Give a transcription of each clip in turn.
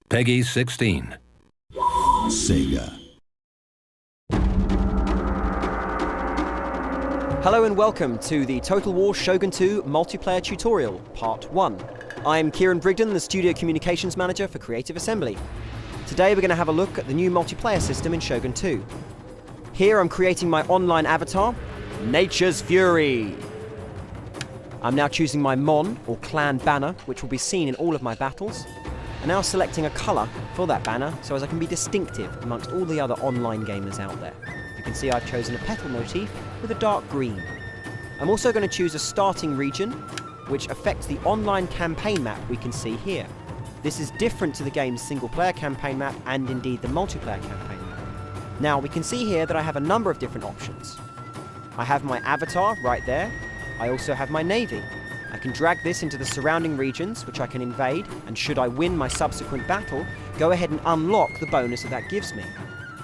Peggy 16. Sega. Hello and welcome to the Total War Shogun 2 multiplayer tutorial, part 1. I'm Kieran Brigden, the Studio Communications Manager for Creative Assembly. Today we're going to have a look at the new multiplayer system in Shogun 2. Here I'm creating my online avatar, Nature's Fury. I'm now choosing my Mon, or clan banner, which will be seen in all of my battles. And now selecting a colour for that banner so as I can be distinctive amongst all the other online gamers out there. You can see I've chosen a petal motif with a dark green. I'm also going to choose a starting region which affects the online campaign map we can see here. This is different to the game's single player campaign map and indeed the multiplayer campaign map. Now we can see here that I have a number of different options. I have my avatar right there. I also have my navy. I can drag this into the surrounding regions, which I can invade, and should I win my subsequent battle, go ahead and unlock the bonus that gives me.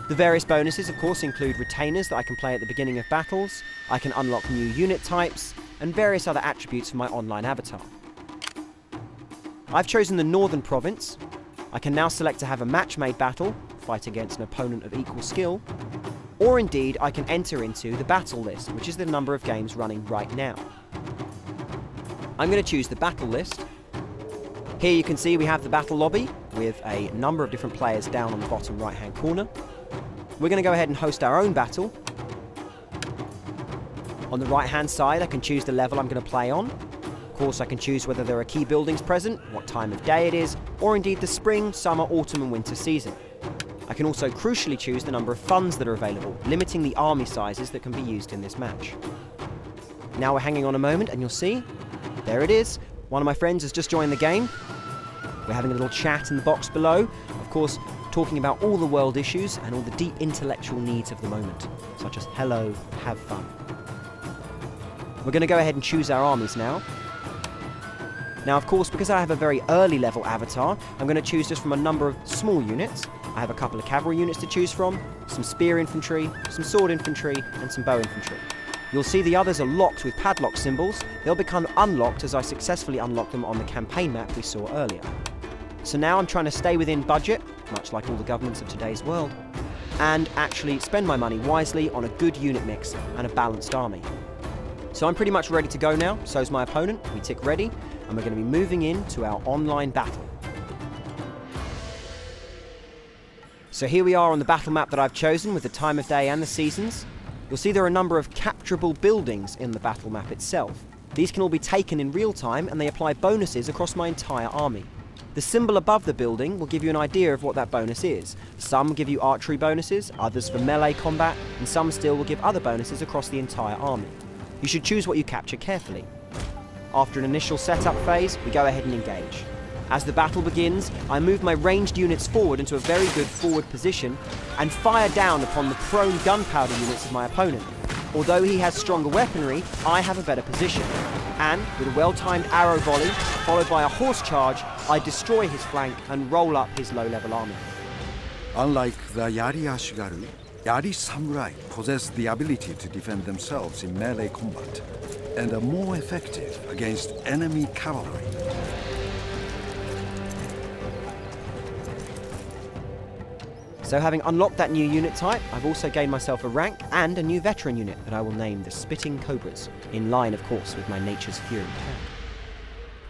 The various bonuses, of course, include retainers that I can play at the beginning of battles, I can unlock new unit types, and various other attributes for my online avatar. I've chosen the Northern Province. I can now select to have a match-made battle, fight against an opponent of equal skill, or indeed I can enter into the battle list, which is the number of games running right now. I'm going to choose the battle list. Here you can see we have the battle lobby with a number of different players down on the bottom right hand corner. We're going to go ahead and host our own battle. On the right hand side I can choose the level I'm going to play on. Of course I can choose whether there are key buildings present, what time of day it is, or indeed the spring, summer, autumn and winter season. I can also crucially choose the number of funds that are available, limiting the army sizes that can be used in this match. Now we're hanging on a moment and you'll see there it is. One of my friends has just joined the game. We're having a little chat in the box below. Of course, talking about all the world issues and all the deep intellectual needs of the moment, such as hello, have fun. We're going to go ahead and choose our armies now. Now, of course, because I have a very early level avatar, I'm going to choose just from a number of small units. I have a couple of cavalry units to choose from, some spear infantry, some sword infantry, and some bow infantry. You'll see the others are locked with padlock symbols. They'll become unlocked as I successfully unlock them on the campaign map we saw earlier. So now I'm trying to stay within budget, much like all the governments of today's world, and actually spend my money wisely on a good unit mix and a balanced army. So I'm pretty much ready to go now, so's my opponent. We tick ready, and we're going to be moving into our online battle. So here we are on the battle map that I've chosen with the time of day and the seasons. You'll see there are a number of capturable buildings in the battle map itself. These can all be taken in real time and they apply bonuses across my entire army. The symbol above the building will give you an idea of what that bonus is. Some give you archery bonuses, others for melee combat, and some still will give other bonuses across the entire army. You should choose what you capture carefully. After an initial setup phase, we go ahead and engage. As the battle begins, I move my ranged units forward into a very good forward position and fire down upon the prone gunpowder units of my opponent. Although he has stronger weaponry, I have a better position. And, with a well-timed arrow volley, followed by a horse charge, I destroy his flank and roll up his low-level army. Unlike the Yari Ashigaru, Yari Samurai possess the ability to defend themselves in melee combat and are more effective against enemy cavalry. So having unlocked that new unit type, I've also gained myself a rank and a new veteran unit that I will name the Spitting Cobras, in line of course with my Nature's Fury tag.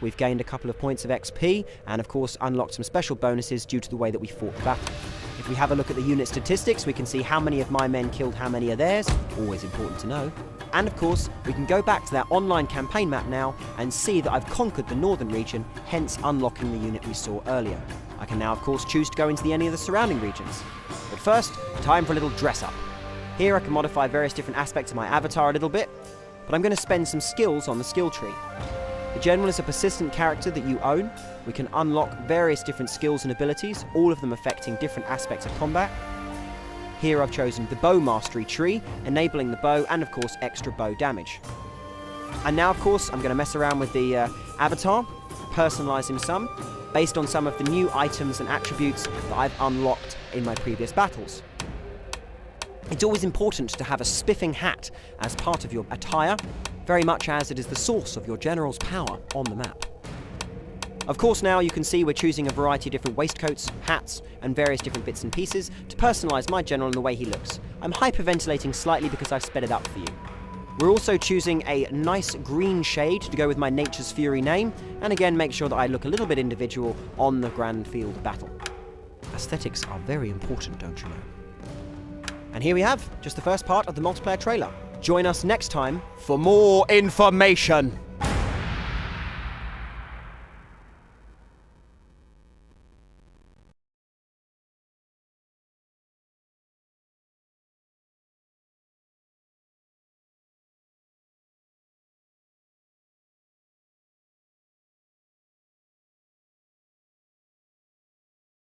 We've gained a couple of points of XP and of course unlocked some special bonuses due to the way that we fought the battle. If we have a look at the unit statistics, we can see how many of my men killed how many of theirs, always important to know. And of course, we can go back to that online campaign map now and see that I've conquered the northern region, hence unlocking the unit we saw earlier. I can now of course choose to go into any of the surrounding regions. But first, time for a little dress up. Here I can modify various different aspects of my avatar a little bit, but I'm going to spend some skills on the skill tree. The General is a persistent character that you own. We can unlock various different skills and abilities, all of them affecting different aspects of combat. Here I've chosen the Bow Mastery tree, enabling the bow and of course extra bow damage. And now of course I'm going to mess around with the avatar, personalise him some, based on some of the new items and attributes that I've unlocked in my previous battles. It's always important to have a spiffing hat as part of your attire, very much as it is the source of your general's power on the map. Of course, now you can see we're choosing a variety of different waistcoats, hats, and various different bits and pieces to personalise my general and the way he looks. I'm hyperventilating slightly because I've sped it up for you. We're also choosing a nice green shade to go with my Nature's Fury name, and again make sure that I look a little bit individual on the grand field battle. Aesthetics are very important, don't you know? And here we have just the first part of the multiplayer trailer. Join us next time for more information!